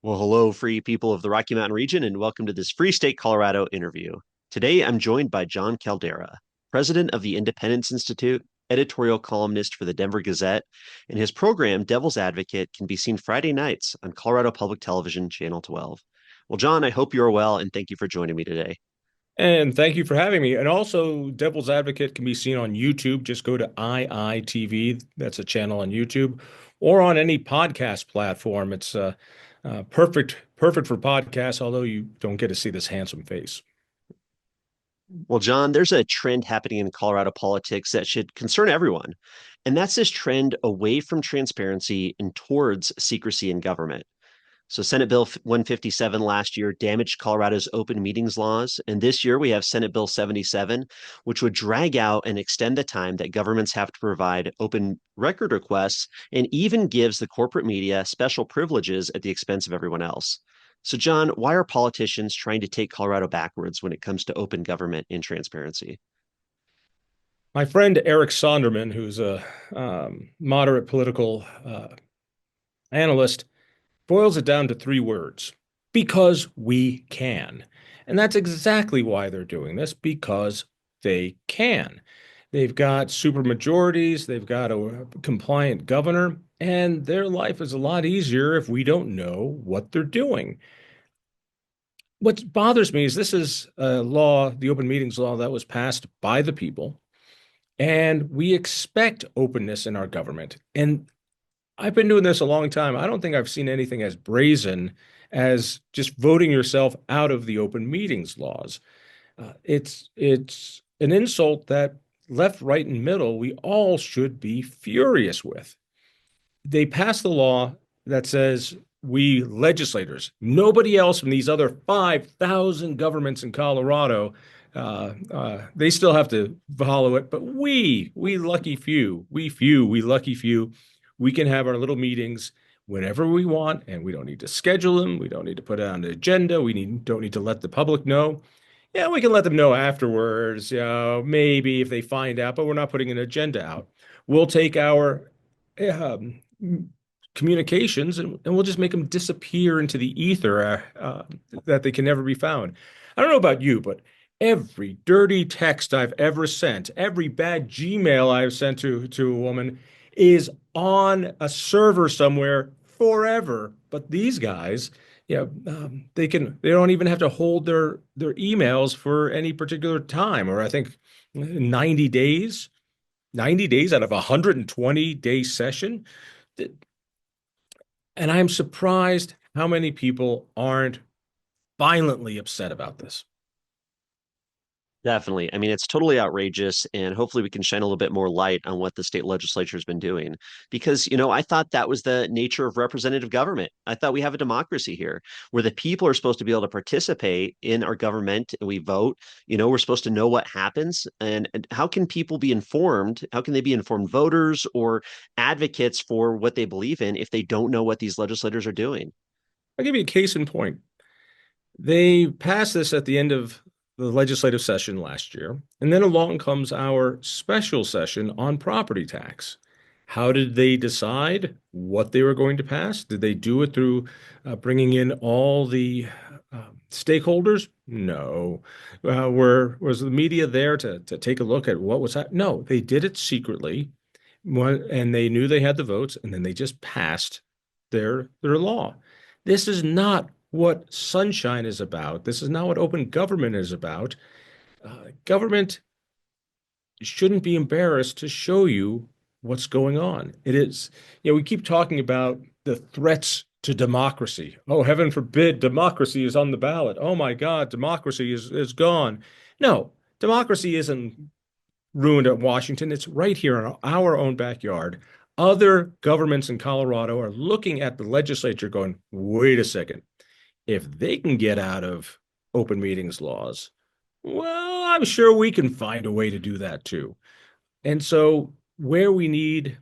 Well, hello, free people of the Rocky Mountain region, and welcome to this Free State Colorado interview. Today, I'm joined by Jon Caldara, president of the Independence Institute, editorial columnist for the Denver Gazette, and his program, Devil's Advocate, can be seen Friday nights on Colorado Public Television, Channel 12. Well, Jon, I hope you're well, and thank you for joining me today. And thank you for having me. And also, Devil's Advocate can be seen on YouTube. Just go to IITV. That's a channel on YouTube, or on any podcast platform. It's perfect for podcasts, although you don't get to see this handsome face. Well, Jon, there's a trend happening in Colorado politics that should concern everyone, and that's this trend away from transparency and towards secrecy in government. So Senate Bill 157 last year damaged Colorado's open meetings laws. And this year we have Senate Bill 77, which would drag out and extend the time that governments have to provide open record requests and even gives the corporate media special privileges at the expense of everyone else. So, Jon, why are politicians trying to take Colorado backwards when it comes to open government and transparency? My friend Eric Sonderman, who's a moderate political analyst, boils it down to three words: because we can. And that's exactly why they're doing this, because they can. They've got super majorities, they've got a compliant governor, and their life is a lot easier if we don't know what they're doing. What bothers me is this is a law, the open meetings law, that was passed by the people, and we expect openness in our government. And I've been doing this a long time. I don't think I've seen anything as brazen as just voting yourself out of the open meetings laws. It's an insult that left, right, and middle we all should be furious with. They passed the law that says we legislators, nobody else from these other 5,000 governments in Colorado, they still have to follow it. But we lucky few, we lucky few, we can have our little meetings whenever we want, and we don't need to schedule them. We don't need to put it on the agenda. Don't need to let the public know. Yeah, we can let them know afterwards, maybe if they find out, but we're not putting an agenda out. We'll take our um, communications and we'll just make them disappear into the ether that they can never be found. I don't know about you, but every dirty text I've ever sent, every bad Gmail I've sent to a woman is on a server somewhere forever. But these guys, they don't even have to hold their emails for any particular time, or I think 90 days, 90 days out of a 120-day session. And I'm surprised how many people aren't violently upset about this. Definitely. I mean, it's totally outrageous, and hopefully we can shine a little bit more light on what the state legislature has been doing. Because, I thought that was the nature of representative government. I thought we have a democracy here where the people are supposed to be able to participate in our government and we vote. We're supposed to know what happens. And how can people be informed? How can they be informed voters or advocates for what they believe in if they don't know what these legislators are doing? I'll give you a case in point. They passed this at the end of the legislative session last year, and then along comes our special session on property tax. How did they decide what they were going to pass? Did they do it through bringing in all the stakeholders? No. Was the media there to take a look at what was happening? No, they did it secretly, and they knew they had the votes, and then they just passed their law. This is not what sunshine is about. This is not what open government is about. Government shouldn't be embarrassed to show you what's going on. It is, we keep talking about the threats to democracy. Oh, heaven forbid democracy is on the ballot. Oh my God, democracy is gone. No, democracy isn't ruined at Washington. It's right here in our own backyard. Other governments in Colorado are looking at the legislature going, wait a second. If they can get out of open meetings laws, well, I'm sure we can find a way to do that too. And so where we need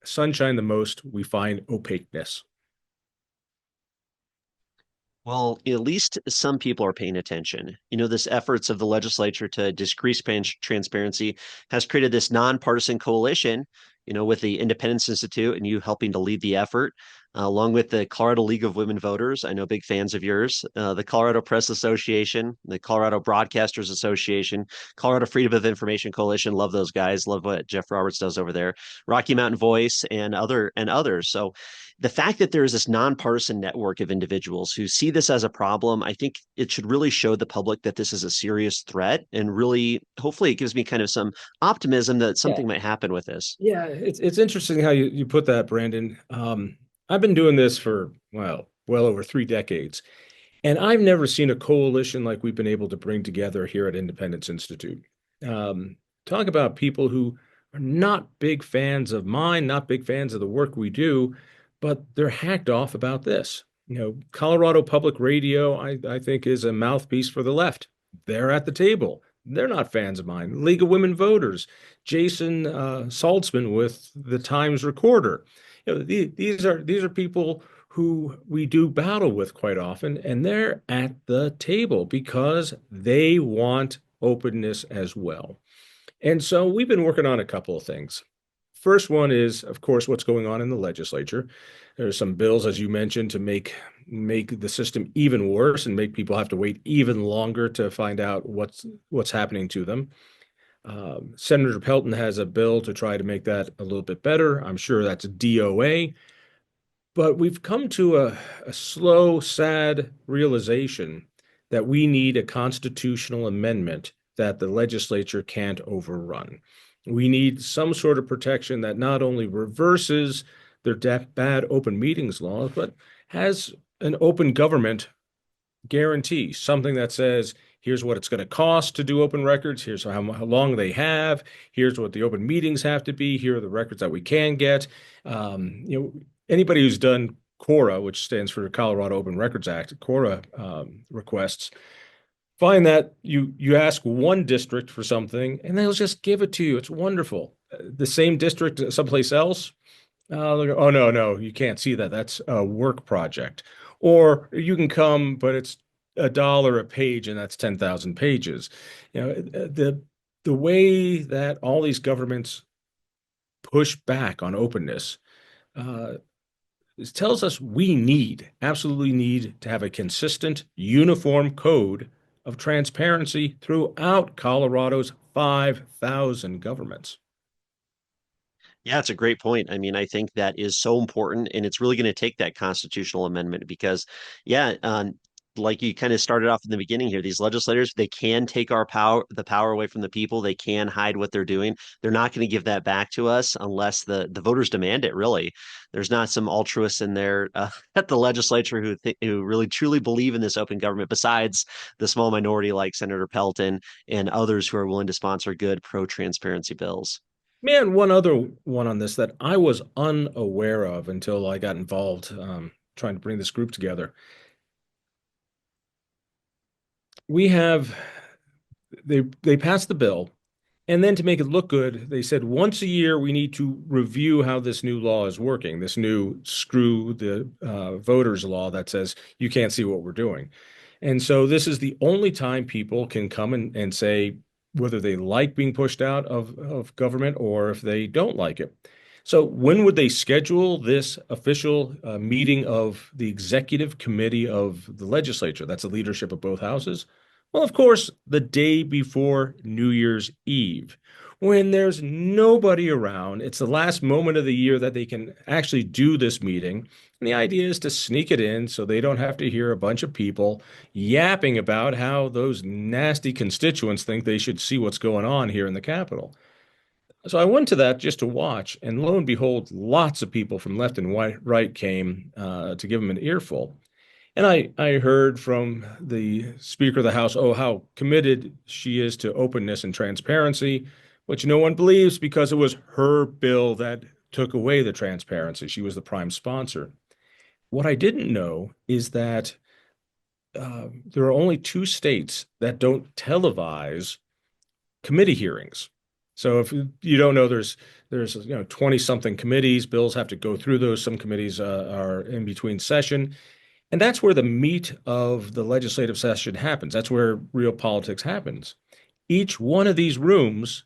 sunshine the most, we find opaqueness. Well, at least some people are paying attention. This efforts of the legislature to decrease transparency has created this nonpartisan coalition, with the Independence Institute and you helping to lead the effort. along with the Colorado League of Women Voters. I know big fans of yours, the Colorado Press Association, the Colorado Broadcasters Association, Colorado Freedom of Information Coalition. Love those guys. Love what Jeff Roberts does over there. Rocky Mountain Voice and others. So the fact that there is this nonpartisan network of individuals who see this as a problem, I think it should really show the public that this is a serious threat, and really, hopefully, it gives me kind of some optimism that Yeah. something might happen with this. Yeah, it's interesting how you put that, Brandon. I've been doing this for, well over 3 decades, and I've never seen a coalition like we've been able to bring together here at Independence Institute. Talk about people who are not big fans of mine, not big fans of the work we do, but they're hacked off about this. Colorado Public Radio, I think, is a mouthpiece for the left. They're at the table. They're not fans of mine. League of Women Voters, Jason Saltzman with the Times Recorder. These are people who we do battle with quite often, and they're at the table because they want openness as well. And so we've been working on a couple of things. First one is, of course, what's going on in the legislature. There's some bills, as you mentioned, to make the system even worse and make people have to wait even longer to find out what's happening to them. Senator Pelton has a bill to try to make that a little bit better. I'm sure that's a DOA. But we've come to a slow, sad realization that we need a constitutional amendment that the legislature can't overrun. We need some sort of protection that not only reverses their bad open meetings laws, but has an open government guarantee, something that says, here's what it's going to cost to do open records, here's how long they have, here's what the open meetings have to be, here are the records that we can get. Anybody who's done CORA, which stands for Colorado Open Records Act, CORA requests, find that you ask one district for something and they'll just give it to you. It's wonderful. The same district someplace else, oh no, you can't see that. That's a work project. Or you can come, but it's $1 a page, and that's 10,000 pages. The way that all these governments push back on openness tells us we absolutely need to have a consistent, uniform code of transparency throughout Colorado's 5,000 governments. Yeah, it's a great point. I mean, I think that is so important, and it's really going to take that constitutional amendment because, yeah, like you kind of started off in the beginning here, these legislators, they can take the power away from the people. They can hide what they're doing. They're not going to give that back to us unless the voters demand it. Really, there's not some altruists in there at the legislature who really truly believe in this open government. Besides the small minority like Senator Pelton and others who are willing to sponsor good pro-transparency bills. Man, one other one on this that I was unaware of until I got involved trying to bring this group together. We have they passed the bill, and then to make it look good, they said once a year we need to review how this new law is working, this new screw the voters law that says you can't see what we're doing. And so this is the only time people can come and say whether they like being pushed out of government or if they don't like it. So when would they schedule this official meeting of the executive committee of the legislature? That's the leadership of both houses. Well, of course, the day before New Year's Eve, when there's nobody around. It's the last moment of the year that they can actually do this meeting. And the idea is to sneak it in so they don't have to hear a bunch of people yapping about how those nasty constituents think they should see what's going on here in the Capitol. So I went to that just to watch, and lo and behold, lots of people from left and right came to give them an earful. And I heard from the Speaker of the House, oh, how committed she is to openness and transparency, which no one believes because it was her bill that took away the transparency. She was the prime sponsor. What I didn't know is that there are only 2 states that don't televise committee hearings. So if you don't know, there's 20 something committees. Bills have to go through those. Some committees are in between session. And that's where the meat of the legislative session happens. That's where real politics happens. Each one of these rooms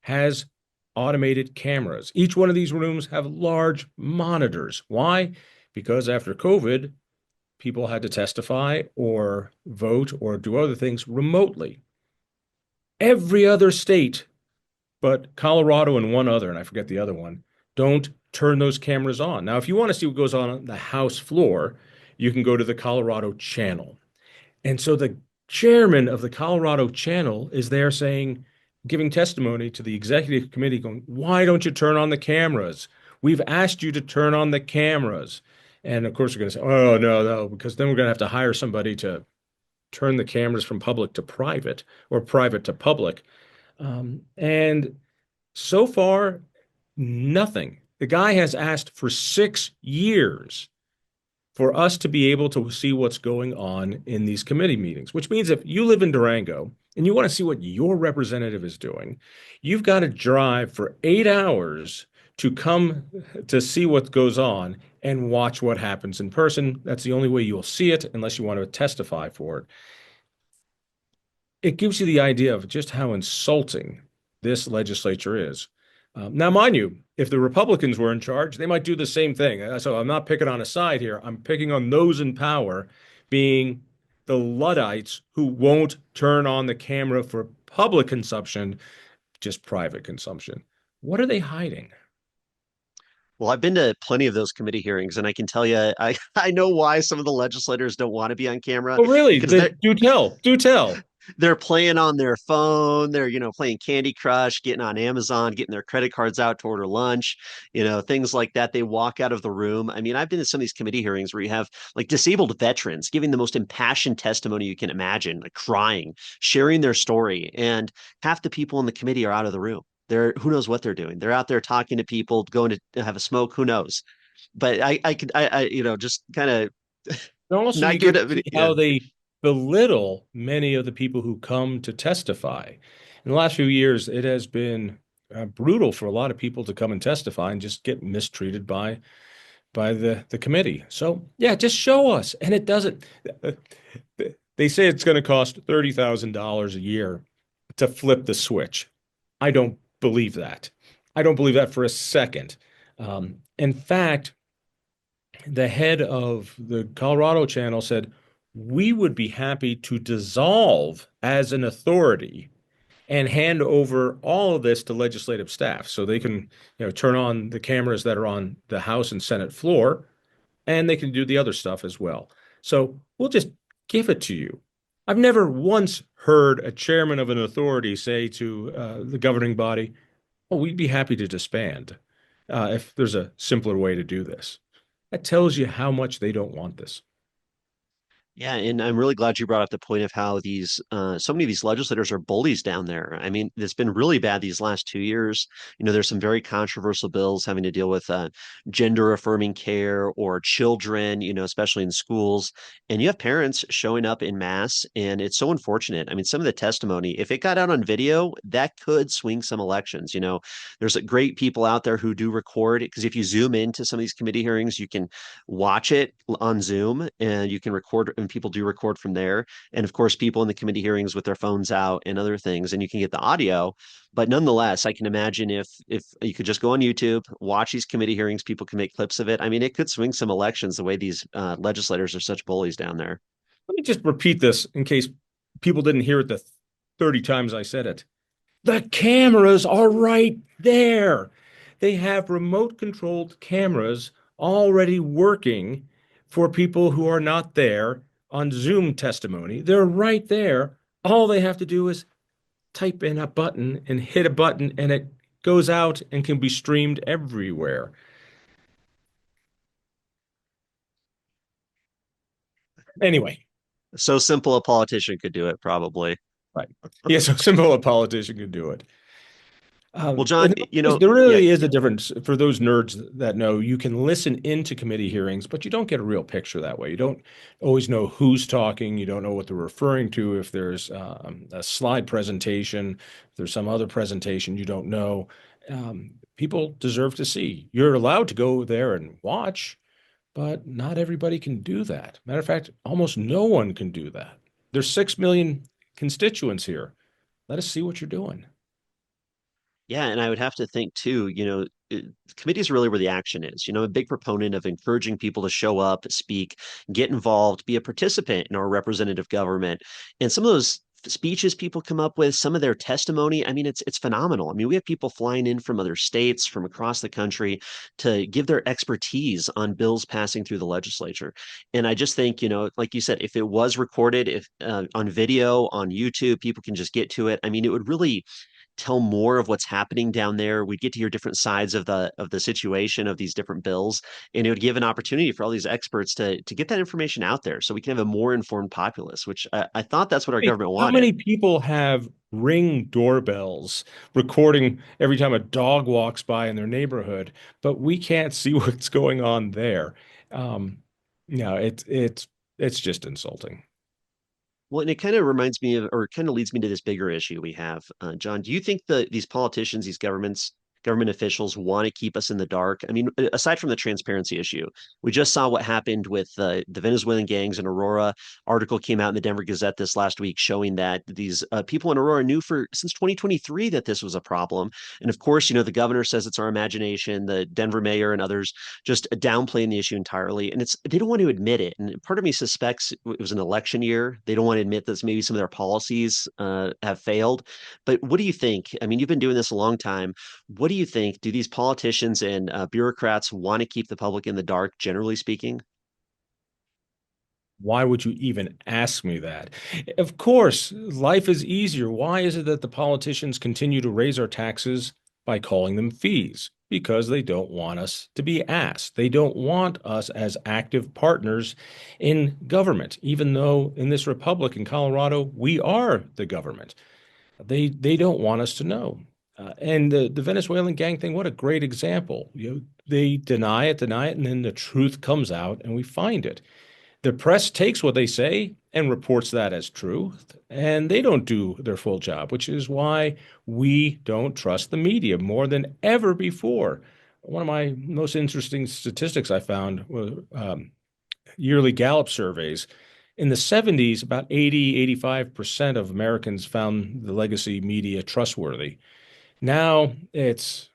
has automated cameras. Each one of these rooms have large monitors. Why? because after COVID, people had to testify or vote or do other things remotely. Every other state but Colorado and one other, and I forget the other one, don't turn those cameras on. Now, if you want to see what goes on the House floor, you can go to the Colorado channel. And so the chairman of the Colorado channel is there saying, giving testimony to the executive committee, going, why don't you turn on the cameras? We've asked you to turn on the cameras. And of course, we're going to say, oh, no, no, because then we're going to have to hire somebody to turn the cameras from public to private or private to public. And so far, nothing. The guy has asked for 6 years for us to be able to see what's going on in these committee meetings, which means if you live in Durango and you want to see what your representative is doing, you've got to drive for 8 hours to come to see what goes on and watch what happens in person. That's the only way you'll see it unless you want to testify for it. It gives you the idea of just how insulting this legislature is. Now, mind you, if the Republicans were in charge, they might do the same thing. So I'm not picking on a side here. I'm picking on those in power, being the Luddites who won't turn on the camera for public consumption, just private consumption. What are they hiding? Well, I've been to plenty of those committee hearings, and I can tell you, I know why some of the legislators don't want to be on camera Oh, really? because Do tell. Do tell. they're playing on their phone, they're playing Candy Crush, getting on Amazon, getting their credit cards out to order lunch, things like that. They walk out of the room. I mean, I've been to some of these committee hearings where you have like disabled veterans giving the most impassioned testimony you can imagine, like crying, sharing their story, and half the people in the committee are out of the room. They're who knows what they're doing. They're out there talking to people, going to have a smoke, who knows. But I could just kind of And also, you not get good to at see yeah. how they belittle many of the people who come to testify. In the last few years, it has been brutal for a lot of people to come and testify and just get mistreated by the committee. So yeah, just show us. And it doesn't. They say it's going to cost $30,000 a year to flip the switch. I don't believe that. I don't believe that for a second. In fact, the head of the Colorado channel said, we would be happy to dissolve as an authority and hand over all of this to legislative staff so they can, turn on the cameras that are on the House and Senate floor, and they can do the other stuff as well. So we'll just give it to you. I've never once heard a chairman of an authority say to the governing body, "Oh, we'd be happy to disband if there's a simpler way to do this." That tells you how much they don't want this. Yeah, and I'm really glad you brought up the point of how these so many of these legislators are bullies down there. I mean, it's been really bad these last 2 years. There's some very controversial bills having to deal with gender affirming care or children, especially in schools. And you have parents showing up in mass, and it's so unfortunate. I mean, some of the testimony, if it got out on video, that could swing some elections. There's great people out there who do record it because if you zoom into some of these committee hearings, you can watch it on Zoom and you can record, and people do record from there. And of course, people in the committee hearings with their phones out and other things, and you can get the audio. But nonetheless, I can imagine if you could just go on YouTube, watch these committee hearings, people can make clips of it. I mean, it could swing some elections the way these legislators are such bullies down there. Let me just repeat this in case people didn't hear it the 30 times I said it. The cameras are right there. They have remote controlled cameras already working for people who are not there on Zoom testimony. They're right there. All they have to do is type in a button and hit a button, and it goes out and can be streamed everywhere. Anyway, So simple a politician could do it, probably. right. Yeah, so simple a politician could do it. Well, And John, there yeah, really is a difference for those nerds that know you can listen into committee hearings, but you don't get a real picture that way. You don't always know who's talking. You don't know what they're referring to. If there's a slide presentation, if there's some other presentation you don't know, people deserve to see. You're allowed to go there and watch, but not everybody can do that. Matter of fact, almost no one can do that. There's 6 million constituents here. Let us see what you're doing. Yeah, and I would have to think too, committees are really where the action is. I'm a big proponent of encouraging people to show up, speak, get involved, be a participant in our representative government. And some of those speeches people come up with, some of their testimony, I mean, it's phenomenal. I mean, we have people flying in from other states, from across the country to give their expertise on bills passing through the legislature. And I just think, like you said, if it was recorded, if on video, on YouTube, people can just get to it. I mean, it would really tell more of what's happening down there. We'd get to hear different sides of the situation of these different bills, and it would give an opportunity for all these experts to get that information out there, so we can have a more informed populace. Which I thought that's what our government How wanted. many people have Ring doorbells recording every time a dog walks by in their neighborhood, but we can't see what's going on there? Um, no, it's just insulting. Well, and it kind of reminds me of, or kind of leads me to this bigger issue we have, John. Do you think that these politicians, these government officials want to keep us in the dark? I mean, aside from the transparency issue, we just saw what happened with the Venezuelan gangs in Aurora. Article came out in the Denver Gazette this last week showing that these people in Aurora knew for since 2023 that this was a problem. And of course, the governor says it's our imagination. The Denver mayor and others just downplaying the issue entirely, and it's they don't want to admit it. And part of me suspects it was an election year. They don't want to admit that maybe some of their policies have failed. But what do you think? I mean, you've been doing this a long time. What do you think? Do these politicians and bureaucrats want to keep the public in the dark, generally speaking? Why would you even ask me that? Of course, life is easier. Why is it that the politicians continue to raise our taxes by calling them fees? Because they don't want us to be asked. They don't want us as active partners in government, even though in this republic in Colorado, we are the government. They don't want us to know. And the Venezuelan gang thing, what a great example. They deny it, and then the truth comes out and we find it. The press takes what they say and reports that as truth, and they don't do their full job, which is why we don't trust the media more than ever before. One of my most interesting statistics I found were yearly Gallup surveys. In the 70s, about 85% of Americans found the legacy media trustworthy. Now it's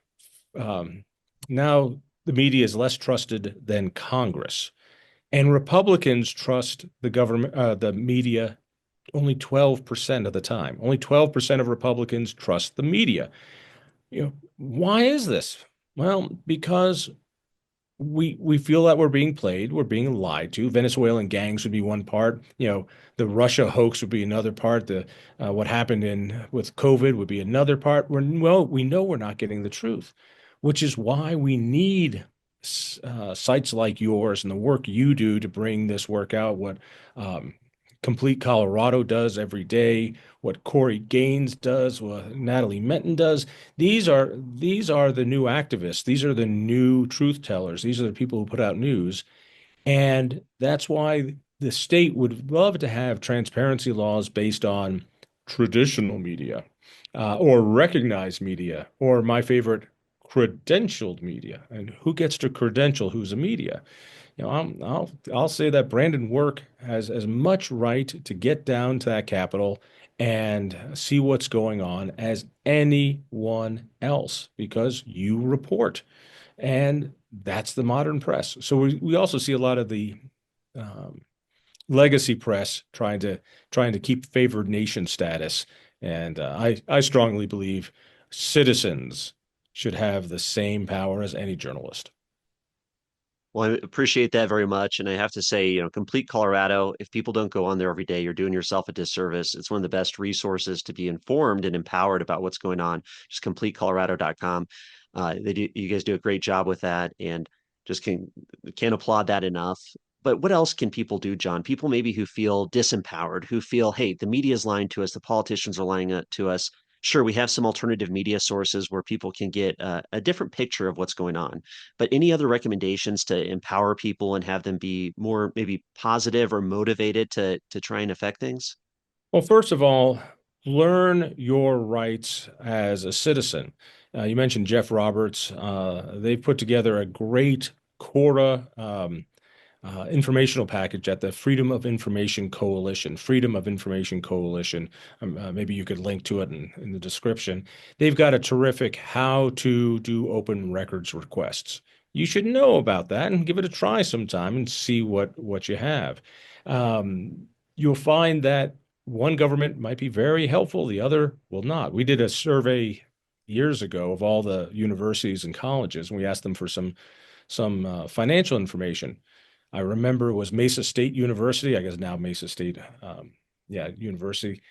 um, now the media is less trusted than Congress. And Republicans trust the government, the media only 12% of the time. Only 12% of Republicans trust the media. Why is this? Well, because we feel that we're being played, we're being lied to. Venezuelan gangs would be one part. The Russia hoax would be another part. The what happened in with COVID would be another part. We know we're not getting the truth, which is why we need sites like yours and the work you do to bring this work out. What um, Complete Colorado does every day, what Corey Gaines does, what Natalie Menton does. These are the new activists. These are the new truth tellers. These are the people who put out news. And that's why the state would love to have transparency laws based on traditional media, or recognized media, or my favorite, credentialed media. And who gets to credential who's a media? I'll say that Brandon Work has as much right to get down to that Capitol and see what's going on as anyone else because you report. And that's the modern press. So we also see a lot of the um, legacy press trying to keep favored nation status. And I strongly believe citizens should have the same power as any journalist. Well, I appreciate that very much. And I have to say, Complete Colorado, if people don't go on there every day, you're doing yourself a disservice. It's one of the best resources to be informed and empowered about what's going on. Just completecolorado.com. You guys do a great job with that, and just can't applaud that enough. But what else can people do, John? People maybe who feel disempowered, who feel, hey, the media is lying to us, the politicians are lying to us. Sure, we have some alternative media sources where people can get a different picture of what's going on. But any other recommendations to empower people and have them be more maybe positive or motivated to try and affect things? Well, first of all, learn your rights as a citizen. You mentioned Jeff Roberts. They put together a great CORA informational package at the Freedom of Information Coalition. Freedom of Information Coalition. Maybe you could link to it in the description. They've got a terrific how to do open records requests. You should know about that and give it a try sometime and see what you have. You'll find that one government might be very helpful, the other will not. We did a survey years ago of all the universities and colleges, and we asked them for some financial information. I remember it was Mesa State University, I guess now Mesa State, yeah, University.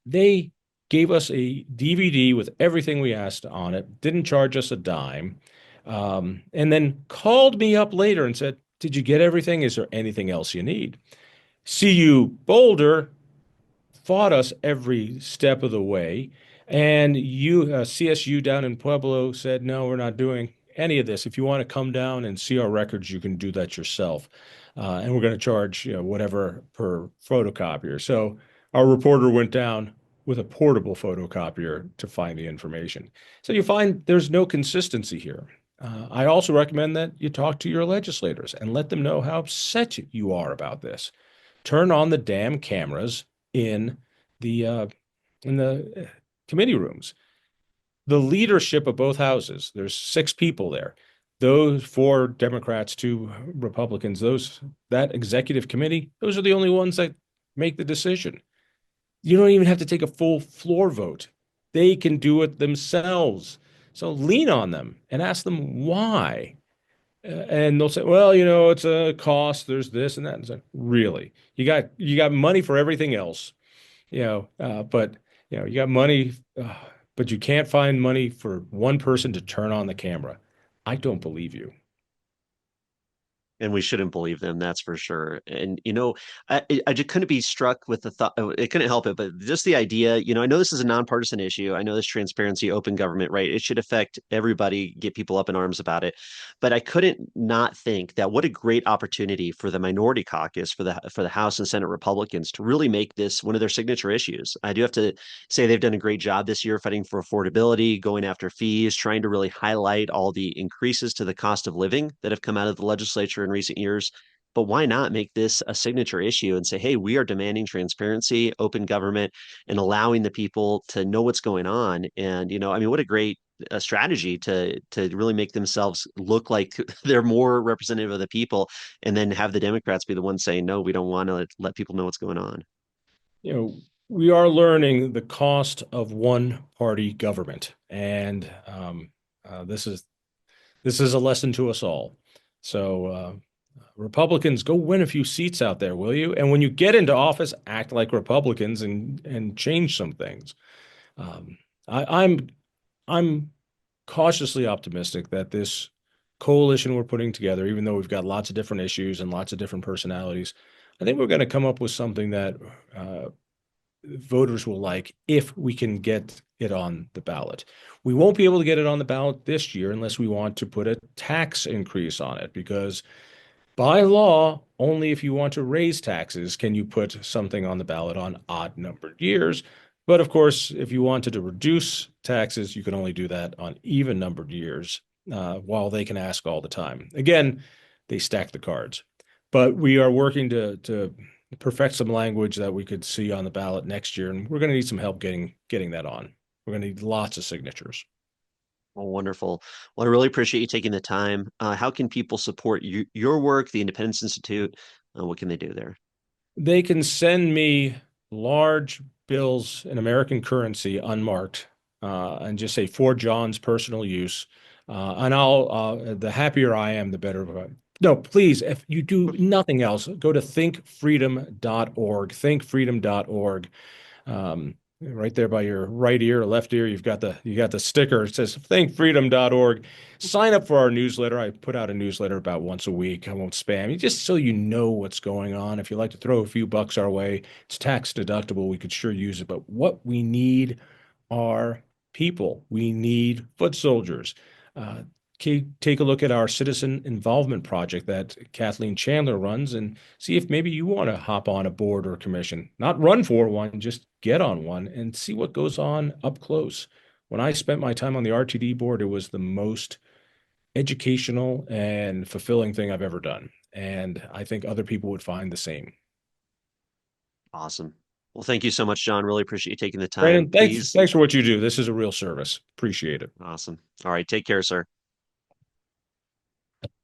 They gave us a DVD with everything we asked on it, didn't charge us a dime, and then called me up later and said, "Did you get everything? Is there anything else you need?" CU Boulder fought us every step of the way. And CSU down in Pueblo said, no, we're not doing any of this. If you want to come down and see our records, you can do that yourself. And we're going to charge, whatever per photocopier. So our reporter went down with a portable photocopier to find the information. So you find there's no consistency here. I also recommend that you talk to your legislators and let them know how upset you are about this. Turn on the damn cameras in the committee rooms. The leadership of both houses, there's 6 people there. Those 4 Democrats, 2 Republicans, that executive committee, those are the only ones that make the decision. You don't even have to take a full floor vote. They can do it themselves. So lean on them and ask them why. And they'll say, well, it's a cost. There's this and that. And so, really, you got money for everything else, but you got money, but you can't find money for one person to turn on the camera. I don't believe you. And we shouldn't believe them, that's for sure. And I just couldn't be struck with the thought. It couldn't help it, but just the idea. I know this is a nonpartisan issue. I know this transparency, open government, right? It should affect everybody, get people up in arms about it. But I couldn't not think that what a great opportunity for the minority caucus, for the House and Senate Republicans to really make this one of their signature issues. I do have to say they've done a great job this year fighting for affordability, going after fees, trying to really highlight all the increases to the cost of living that have come out of the legislature in recent years. But why not make this a signature issue and say, hey, we are demanding transparency, open government, and allowing the people to know what's going on? And, I mean, what a great strategy to really make themselves look like they're more representative of the people, and then have the Democrats be the ones saying, no, we don't want to let people know what's going on. You know, we are learning the cost of one party government, and this is a lesson to us all. So, Republicans, go win a few seats out there, will you? And when you get into office, act like Republicans and change some things. Um, I'm cautiously optimistic that this coalition we're putting together, even though we've got lots of different issues and lots of different personalities, I think we're going to come up with something that voters will like if we can get it on the ballot. We won't be able to get it on the ballot this year unless we want to put a tax increase on it, because by law, only if you want to raise taxes can you put something on the ballot on odd numbered years. But of course, if you wanted to reduce taxes, you can only do that on even numbered years, while they can ask all the time. Again, they stack the cards. But we are working to perfect some language that we could see on the ballot next year, and we're going to need some help getting that on. We're going to need lots of signatures. Oh, wonderful. Well, I really appreciate you taking the time. How can people support your work, the Independence Institute? What can they do there? They can send me large bills in American currency, unmarked, and just say for John's personal use. And the happier I am, the better. No, please, if you do nothing else, go to thinkfreedom.org, thinkfreedom.org. Right there by your right ear, left ear, you got the sticker. It says thinkfreedom.org. Sign up for our newsletter. I put out a newsletter about once a week. I won't spam you, just so you know what's going on. If you'd like to throw a few bucks our way, it's tax deductible. We could sure use it. But what we need are people. We need foot soldiers. Uh, Take a look at our citizen involvement project that Kathleen Chandler runs and see if maybe you want to hop on a board or commission. Not run for one, just get on one and see what goes on up close. When I spent my time on the RTD board, it was the most educational and fulfilling thing I've ever done. And I think other people would find the same. Awesome. Well, thank you so much, John. Really appreciate you taking the time. Brandon, thanks, Please. thanks for what you do. This is a real service. Appreciate it. Awesome. All right. Take care, sir.